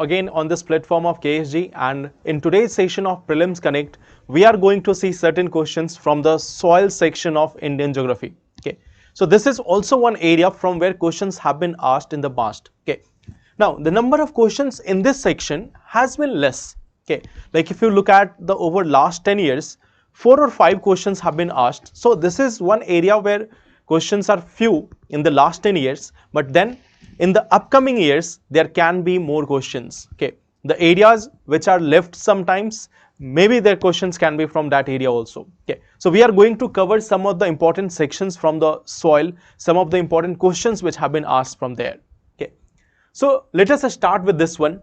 again on this platform of KSG, and in today's session of Prelims Connect, we are going to see certain questions from the soil section of Indian geography. Okay, so this is also one area from where questions have been asked in the past. Okay, now the number of questions in this section has been less. Okay, like if you look at the over last 10 years, 4 or 5 questions have been asked. So this is one area where questions are few in the last 10 years, but then in the upcoming years, there can be more questions. Okay, the areas which are left sometimes, maybe their questions can be from that area also. Okay, so we are going to cover some of the important sections from the soil, some of the important questions which have been asked from there. Okay, so let us start with this one.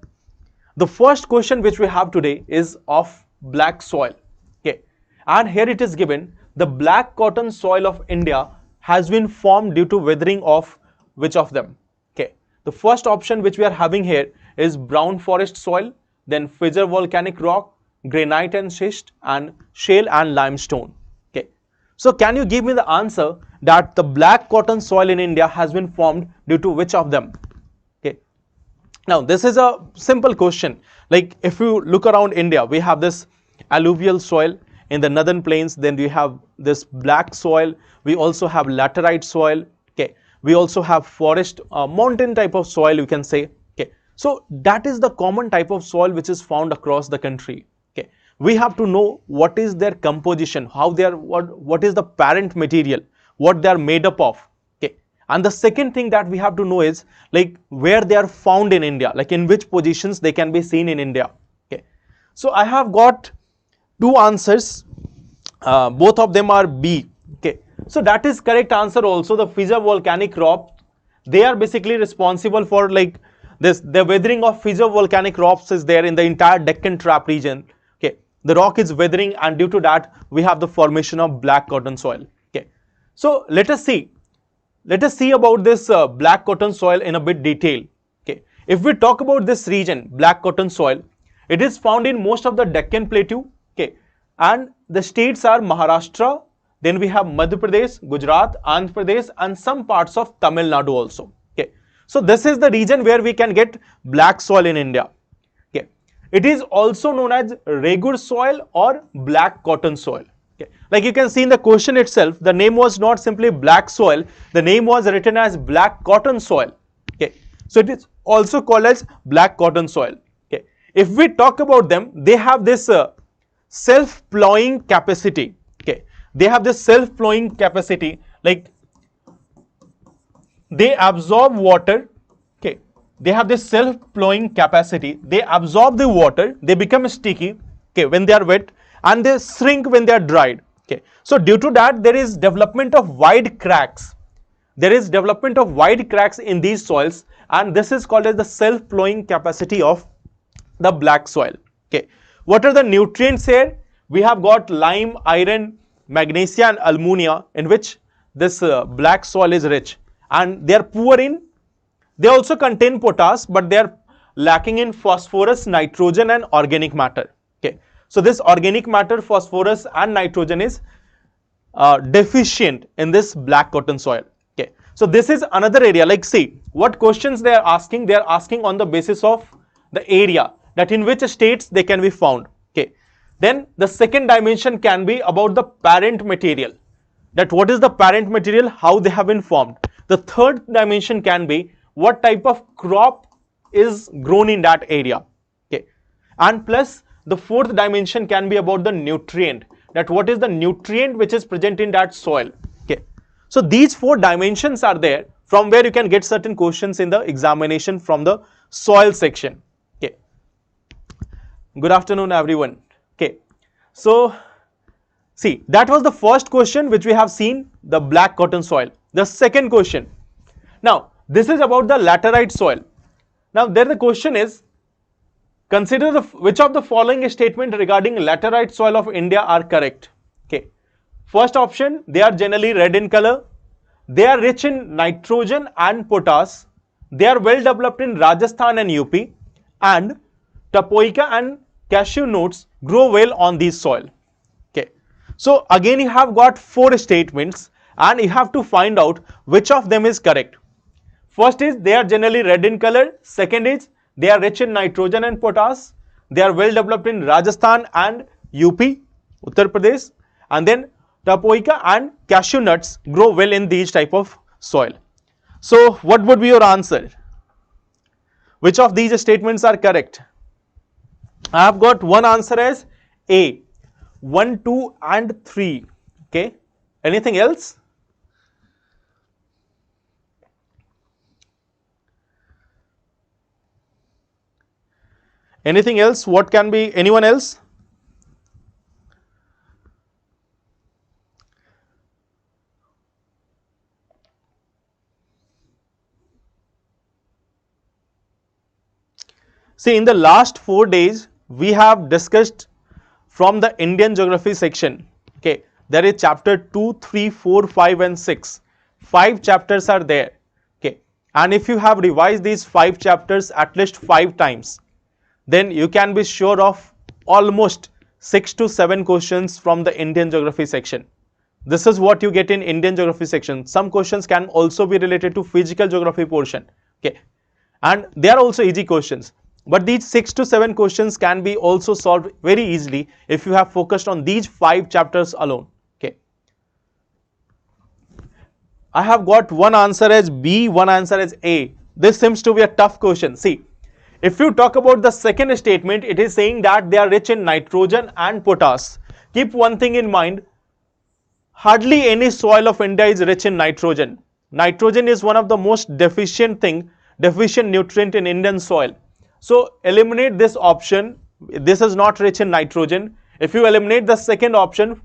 The first question which we have today is of black soil. Okay, and here it is given, the black cotton soil of India has been formed due to weathering of which of them? Okay, the first option which we are having here is brown forest soil, then fissure volcanic rock, granite and schist, and shale and limestone. Okay, so can you give me the answer that the black cotton soil in India has been formed due to which of them? Okay, now this is a simple question. Like if you look around India, we have this alluvial soil in the northern plains, then we have this black soil, we also have laterite soil. Okay, we also have forest mountain type of soil, you can say. Okay, so that is the common type of soil which is found across the country. Okay, we have to know what is their composition, how they are, what is the parent material, what they are made up of. Okay, and the second thing that we have to know is like where they are found in India, like in which positions they can be seen in India. Okay, so I have got two answers, both of them are B. Okay, so that is correct answer also. The fissure volcanic rock, they are basically responsible for like this, the weathering of fissure volcanic rocks is there in the entire Deccan Trap region. Okay, the rock is weathering, and due to that we have the formation of black cotton soil. Okay, so let us see about this black cotton soil in a bit detail. Okay, if we talk about this region, black cotton soil, it is found in most of the Deccan Plateau. Okay, and the states are Maharashtra, then we have Madhya Pradesh, Gujarat, Andhra Pradesh, and some parts of Tamil Nadu also. Okay, so this is the region where we can get black soil in India. Okay, it is also known as Regur soil or black cotton soil. Okay, like you can see in the question itself, the name was not simply black soil, the name was written as black cotton soil. Okay, so it is also called as black cotton soil. Okay, if we talk about them, they have this self-plowing capacity. Okay, they have this self-plowing capacity, like they absorb water. Okay, they have this self-plowing capacity, they absorb the water, they become sticky, okay, when they are wet, and they shrink when they are dried. Okay, so due to that there is development of wide cracks, in these soils, and this is called as the self-plowing capacity of the black soil. Okay, what are the nutrients here? We have got lime, iron, magnesia, and alumina, in which this black soil is rich, and they are poor in, they also contain potash, but they are lacking in phosphorus, nitrogen, and organic matter. Okay, so this organic matter, phosphorus and nitrogen is deficient in this black cotton soil. Okay, so this is another area. Like see what questions they are asking. They are asking on the basis of the area, that in which states they can be found. Okay, then the second dimension can be about the parent material, that what is the parent material, how they have been formed. The third dimension can be what type of crop is grown in that area. Okay, and plus the fourth dimension can be about the nutrient, that what is the nutrient which is present in that soil. Okay, so these 4 dimensions are there from where you can get certain questions in the examination from the soil section. Okay, good afternoon everyone. Okay, so see, that was the first question which we have seen, the black cotton soil. The second question, now this is about the laterite soil. Now there the question is, consider which of the following statement regarding laterite soil of India are correct. Okay, first option, they are generally red in color, they are rich in nitrogen and potash, they are well developed in Rajasthan and UP, and tapioca and cashew nuts grow well on these soil. Okay, so again you have got 4 statements and you have to find out which of them is correct. First is they are generally red in color, second is They are rich in nitrogen and potash. They are well developed in Rajasthan and UP, Uttar Pradesh. And then tapioca and cashew nuts grow well in these type of soil. So what would be your answer? Which of these statements are correct? I have got one answer as A, 1, 2 and 3. Okay. Anything else? Anything else? What can be? Anyone else? See, in the last 4 days, we have discussed from the Indian geography section. Okay, there is chapter 2, 3, 4, 5 and 6. 5 chapters are there. Okay, and if you have revised these 5 chapters at least 5 times, then you can be sure of almost 6 to 7 questions from the Indian geography section. This is what you get in Indian geography section. Some questions can also be related to physical geography portion. Okay, and they are also easy questions. But these 6 to 7 questions can be also solved very easily if you have focused on these 5 chapters alone. Okay. I have got one answer as B, one answer as A. This seems to be a tough question. See, if you talk about the second statement, it is saying that they are rich in nitrogen and potash. Keep one thing in mind, hardly any soil of India is rich in nitrogen. Nitrogen is one of the most deficient nutrient in Indian soil. So eliminate this option. This is not rich in nitrogen. If you eliminate the second option,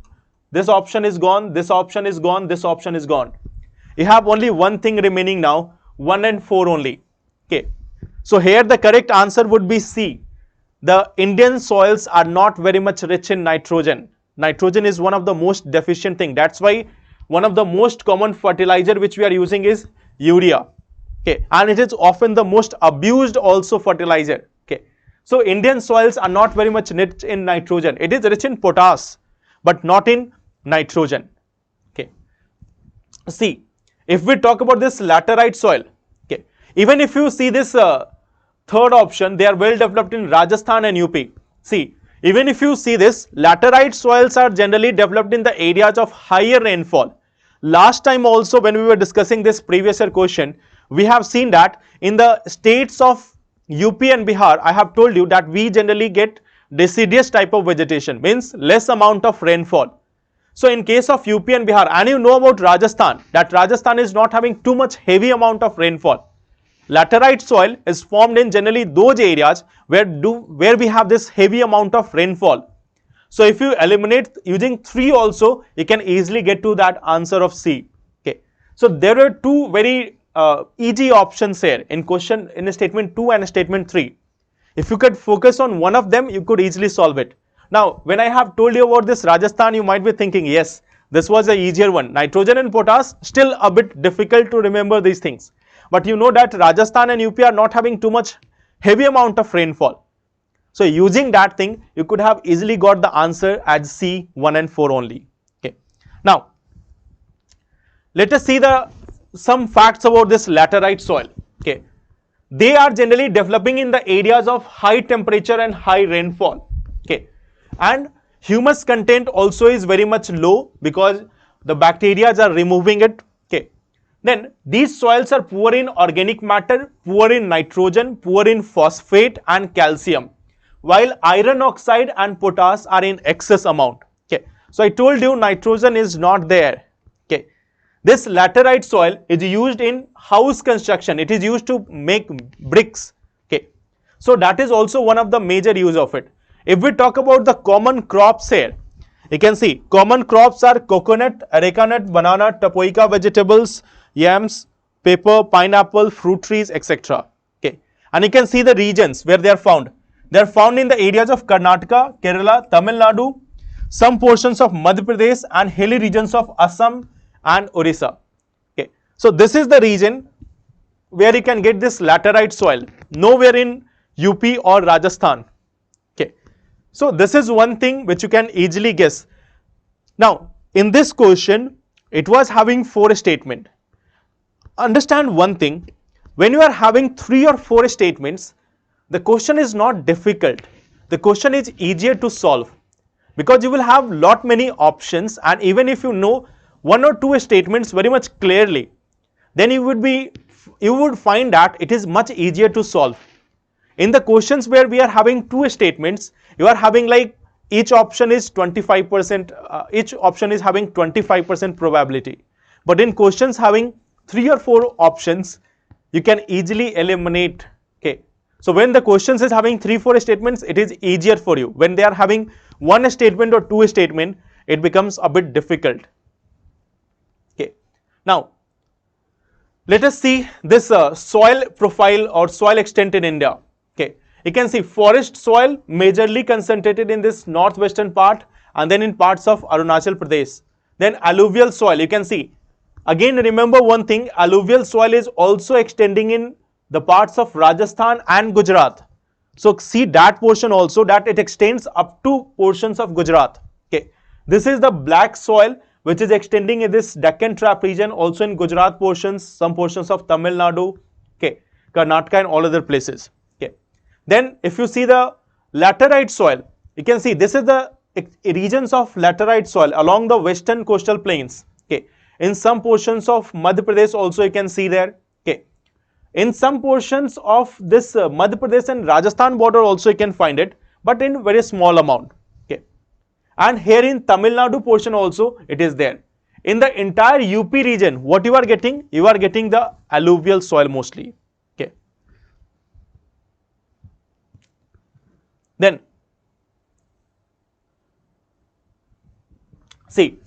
this option is gone, this option is gone, this option is gone. You have only one thing remaining now, 1 and 4 only. Okay. So here the correct answer would be C. The Indian soils are not very much rich in nitrogen. Nitrogen is one of the most deficient thing. That's why one of the most common fertilizer which we are using is urea. Okay, and it is often the most abused also fertilizer. Okay, so Indian soils are not very much rich in nitrogen. It is rich in potash, but not in nitrogen. Okay, see, if we talk about this laterite soil, okay, even if you see this third option, they are well developed in Rajasthan and UP. See, even if you see this, laterite soils are generally developed in the areas of higher rainfall. Last time also when we were discussing this previous year question, we have seen that in the states of UP and Bihar, I have told you that we generally get deciduous type of vegetation, means less amount of rainfall. So in case of UP and Bihar, and you know about Rajasthan, that Rajasthan is not having too much heavy amount of rainfall. Laterite soil is formed in generally those areas where we have this heavy amount of rainfall. So if you eliminate using 3 also, you can easily get to that answer of C. Okay, so there are 2 very easy options here in question in statement 2 and statement 3. If you could focus on one of them, you could easily solve it. Now, when I have told you about this Rajasthan, you might be thinking, yes, this was a easier one. Nitrogen and potash, still a bit difficult to remember these things. But you know that Rajasthan and UP are not having too much heavy amount of rainfall. So using that thing, you could have easily got the answer as C, 1 and 4 only. Okay. Now, let us see some facts about this laterite soil. Okay, they are generally developing in the areas of high temperature and high rainfall. Okay, and humus content also is very much low because the bacteria are removing it. Okay, then these soils are poor in organic matter, poor in nitrogen, poor in phosphate and calcium, while iron oxide and potash are in excess amount. Okay, so I told you nitrogen is not there. Okay, this laterite soil is used in house construction. It is used to make bricks. Okay, so that is also one of the major use of it. If we talk about the common crops here, you can see common crops are coconut, areca nut, banana, tapioca vegetables, yams, pepper, pineapple, fruit trees, etc. Okay, and you can see the regions where they are found. They are found in the areas of Karnataka, Kerala, Tamil Nadu, some portions of Madhya Pradesh and hilly regions of Assam and Orissa. Okay, so this is the region where you can get this laterite soil, nowhere in UP or Rajasthan. Okay, so this is one thing which you can easily guess. Now, in this question, it was having 4 statements. Understand one thing, when you are having 3 or 4 statements, the question is not difficult. The question is easier to solve because you will have lot many options, and even if you know one or two statements very much clearly, then you would find that it is much easier to solve. In the questions where we are having two statements, you are having like each option is 25%, each option is having 25% probability. But in questions having 3 or 4 options, you can easily eliminate. Okay. So when the questions is having 3-4 statements, it is easier for you. When they are having one statement or two statement, it becomes a bit difficult. Okay. Now, let us see this soil profile or soil extent in India. Okay, you can see forest soil majorly concentrated in this northwestern part and then in parts of Arunachal Pradesh. Then alluvial soil, you can see. Again, remember one thing, alluvial soil is also extending in the parts of Rajasthan and Gujarat. So see that portion also, that it extends up to portions of Gujarat. Okay, this is the black soil which is extending in this Deccan Trap region, also in Gujarat portions, some portions of Tamil Nadu, okay, Karnataka and all other places. Okay. Then if you see the laterite soil, you can see this is the regions of laterite soil along the western coastal plains. Okay. In some portions of Madhya Pradesh also you can see there. Okay. In some portions of this Madhya Pradesh and Rajasthan border also you can find it, but in very small amount. Okay. And here in Tamil Nadu portion also it is there. In the entire UP region, what you are getting? You are getting the alluvial soil mostly. Okay. Then, see,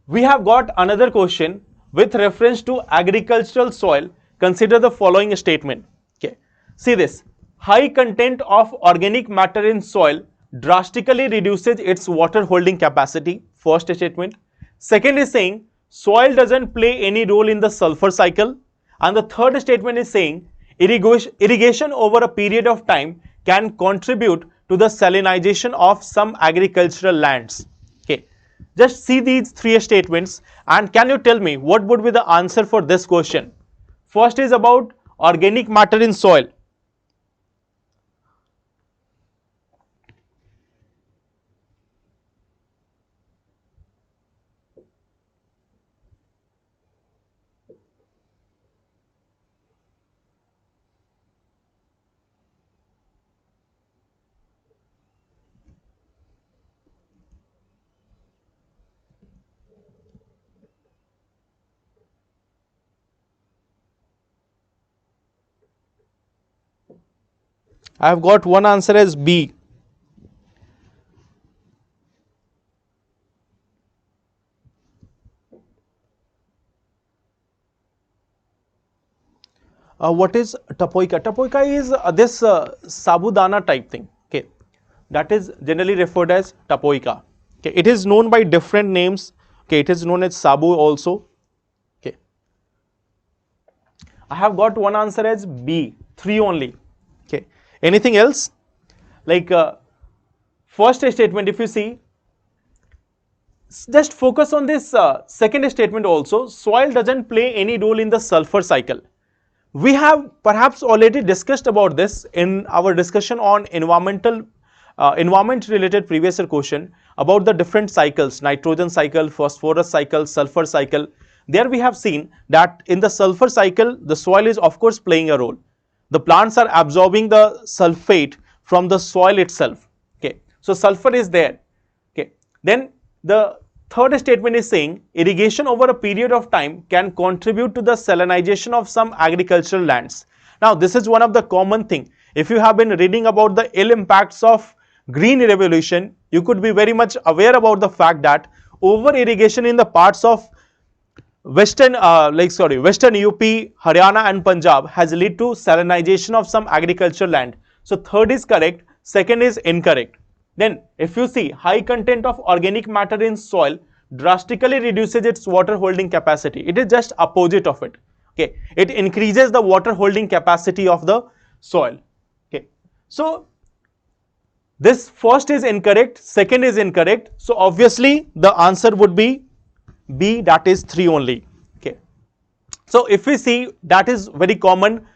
we have got another question with reference to agricultural soil. Consider the following statement. Okay. See this, high content of organic matter in soil drastically reduces its water holding capacity. First statement. Second is saying soil doesn't play any role in the sulfur cycle. And the third statement is saying irrigation over a period of time can contribute to the salinization of some agricultural lands. Okay. Just see these three statements and can you tell me what would be the answer for this question? First is about organic matter in soil. I have got one answer as B. What is tapoika? Tapoika is this sabudana type thing. Okay, that is generally referred as tapoika. Okay, it is known by different names. Okay, it is known as sabu also. Okay, I have got one answer as B, 3 only. Okay, anything else? Like first statement, if you see, just focus on this second statement also. Soil doesn't play any role in the sulfur cycle. We have perhaps already discussed about this in our discussion on environment related previous year question about the different cycles, nitrogen cycle, phosphorus cycle, sulfur cycle. There we have seen that in the sulfur cycle, the soil is of course playing a role. The plants are absorbing the sulfate from the soil itself. Okay, so sulfur is there. Okay, then the third statement is saying irrigation over a period of time can contribute to the salinization of some agricultural lands. Now this is one of the common thing. If you have been reading about the ill impacts of green revolution, you could be very much aware about the fact that over irrigation in the parts of western UP, Haryana and Punjab has led to salinization of some agricultural land. So third is correct, second is incorrect. Then if you see high content of organic matter in soil drastically reduces its water holding capacity. It is just opposite of it. Okay, it increases the water holding capacity of the soil. Okay, so this first is incorrect, second is incorrect. So obviously the answer would be B, that is 3 only. Okay, so if we see, that is very common.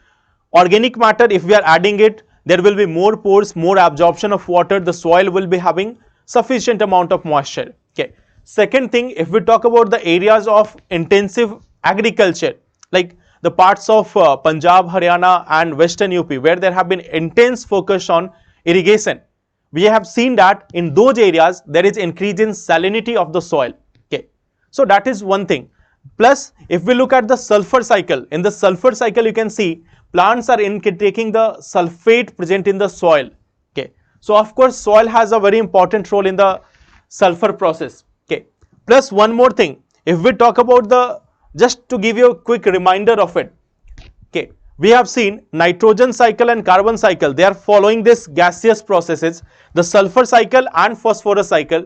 Organic matter, if we are adding it, there will be more pores, more absorption of water, the soil will be having sufficient amount of moisture. Okay. Second thing, if we talk about the areas of intensive agriculture, like the parts of Punjab, Haryana and Western UP, where there have been intense focus on irrigation, we have seen that in those areas there is increase in salinity of the soil. Okay. So that is one thing. Plus, if we look at the sulfur cycle, in the sulfur cycle you can see plants are taking the sulfate present in the soil. Okay. So of course soil has a very important role in the sulfur process. Okay. Plus one more thing, if we talk about the, just to give you a quick reminder of it, okay, we have seen nitrogen cycle and carbon cycle, they are following this gaseous processes, the sulfur cycle and phosphorus cycle.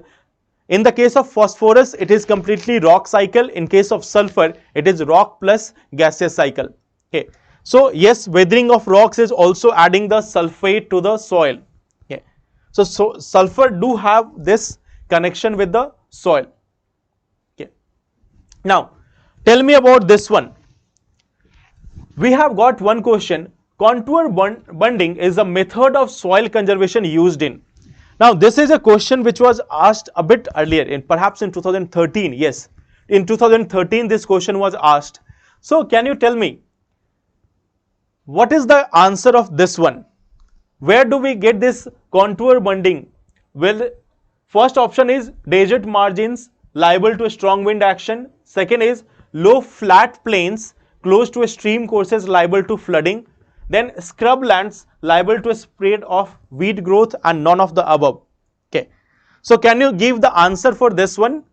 In the case of phosphorus, it is completely rock cycle. In case of sulfur, it is rock plus gaseous cycle. Okay. So yes, weathering of rocks is also adding the sulfate to the soil. Okay. So sulfur do have this connection with the soil. Okay. Now, tell me about this one. We have got one question. Contour bunding is a method of soil conservation used in. Now, this is a question which was asked a bit earlier, perhaps in 2013. Yes, in 2013 this question was asked. So, can you tell me what is the answer of this one? Where do we get this contour bunding? Well, first option is desert margins liable to strong wind action. Second is low flat plains close to stream courses liable to flooding. Then scrublands liable to a spread of weed growth, and none of the above. Okay. So can you give the answer for this one?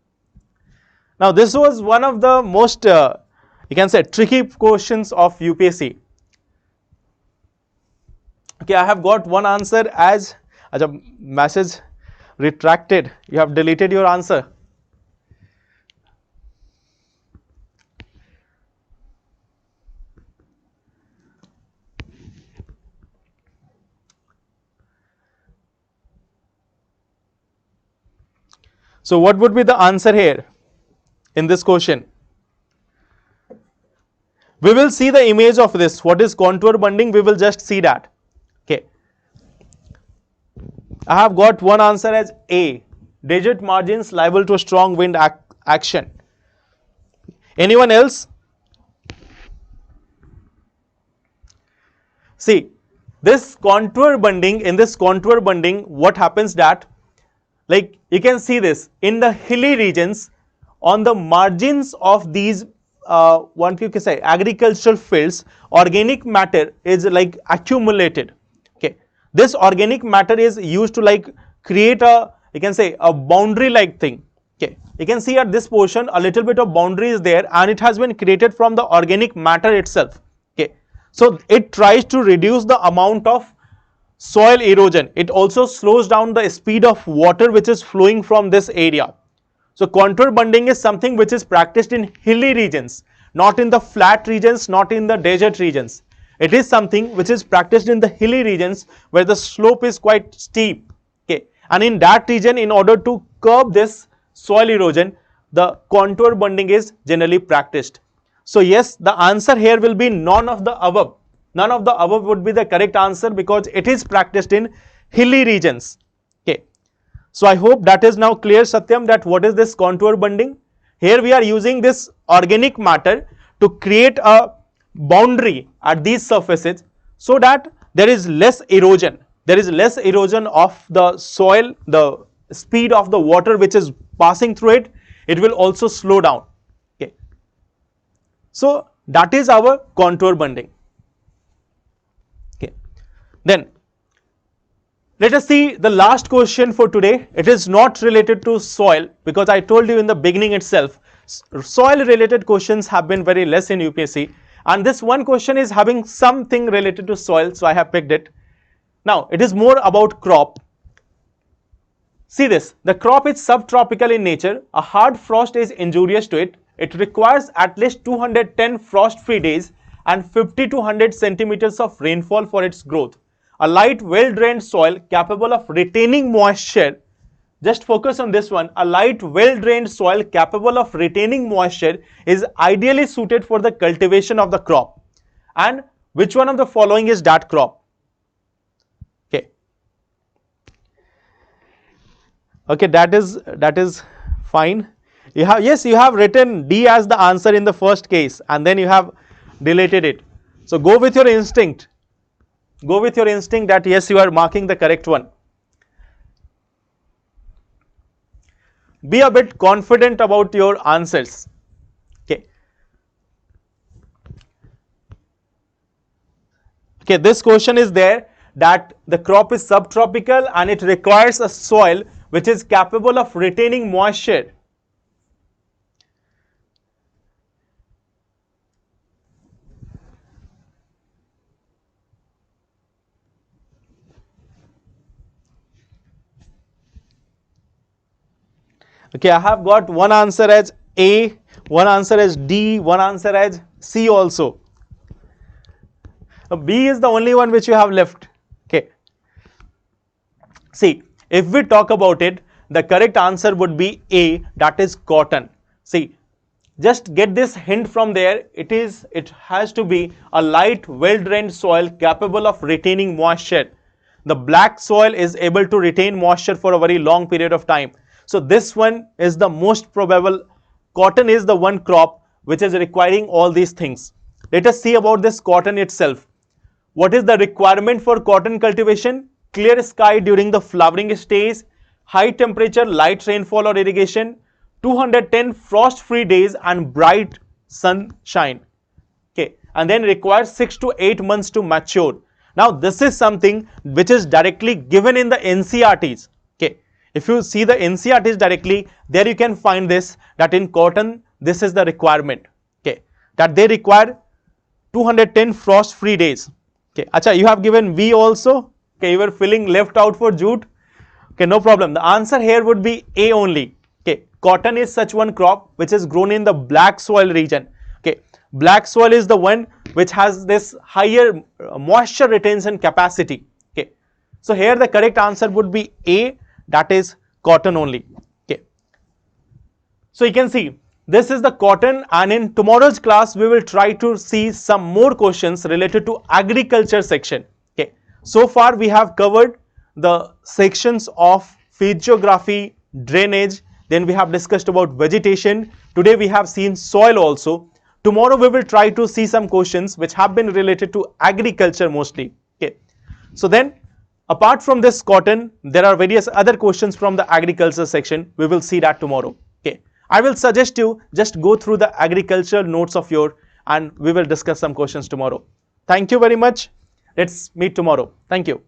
Now this was one of the most you can say tricky questions of UPSC. Okay, I have got one answer as a message retracted. You have deleted your answer. So what would be the answer here in this question? We will see the image of this. What is contour bunding? We will just see that. Okay. I have got one answer as A. Desert margins liable to strong wind action. Anyone else? See, this contour bunding, in this contour bunding, what happens that, like you can see this in the hilly regions, on the margins of these what you can say agricultural fields, organic matter is like accumulated. Okay, this organic matter is used to like create a, you can say, a boundary like thing. Okay, you can see at this portion a little bit of boundary is there, and it has been created from the organic matter itself. Okay, so it tries to reduce the amount of soil erosion. It also slows down the speed of water which is flowing from this area. So contour bunding is something which is practiced in hilly regions, not in the flat regions, not in the desert regions. It is something which is practiced in the hilly regions where the slope is quite steep. Okay, and in that region, in order to curb this soil erosion, the contour bunding is generally practiced. So yes, the answer here will be none of the above. None of the above would be the correct answer because it is practiced in hilly regions. Okay. So I hope that is now clear, Satyam, that what is this contour bunding? Here we are using this organic matter to create a boundary at these surfaces so that there is less erosion. There is less erosion of the soil, the speed of the water which is passing through it, it will also slow down. Okay. So that is our contour bunding. Then let us see the last question for today. It is not related to soil because I told you in the beginning itself, soil related questions have been very less in UPSC, and this one question is having something related to soil, so I have picked it. Now it is more about crop. See this, the crop is subtropical in nature. A hard frost is injurious to it. It requires at least 210 frost-free days and 50 to 100 centimeters of rainfall for its growth. A light, well-drained soil capable of retaining moisture, just focus on this one, a light, well-drained soil capable of retaining moisture is ideally suited for the cultivation of the crop. And which one of the following is that crop? Okay, that is fine. You have, yes, you have written D as the answer in the first case and then you have deleted it. So go with your instinct. Go with your instinct that yes, you are marking the correct one. Be a bit confident about your answers. Okay. Okay, this question is there that the crop is subtropical and it requires a soil which is capable of retaining moisture. Okay, I have got one answer as A, one answer as D, one answer as C also. B is the only one which you have left. Okay. See, if we talk about it, the correct answer would be A, that is cotton. See, just get this hint from there. It has to be a light, well-drained soil capable of retaining moisture. The black soil is able to retain moisture for a very long period of time. So this one is the most probable. Cotton is the one crop which is requiring all these things. Let us see about this cotton itself. What is the requirement for cotton cultivation? Clear sky during the flowering stage, high temperature, light rainfall or irrigation, 210 frost-free days and bright sunshine. Okay, and then requires 6 to 8 months to mature. Now this is something which is directly given in the NCERTs. Okay, if you see the NCERTs directly, there you can find this, that in cotton this is the requirement. Okay, that they require 210 frost-free days. Okay, acha, you have given V also. Okay, you were feeling left out for jute. Okay, no problem. The answer here would be A only. Okay, cotton is such one crop which is grown in the black soil region. Okay, black soil is the one which has this higher moisture retention capacity. Okay, so here the correct answer would be A, that is cotton only. Okay, so you can see this is the cotton, and in tomorrow's class we will try to see some more questions related to agriculture section. Okay, so far we have covered the sections of physiography, drainage, then we have discussed about vegetation. Today we have seen soil also. Tomorrow we will try to see some questions which have been related to agriculture mostly. Okay, so then apart from this cotton, there are various other questions from the agriculture section. We will see that tomorrow. Okay, I will suggest you just go through the agricultural notes of your, and we will discuss some questions tomorrow. Thank you very much. Let's meet tomorrow. Thank you.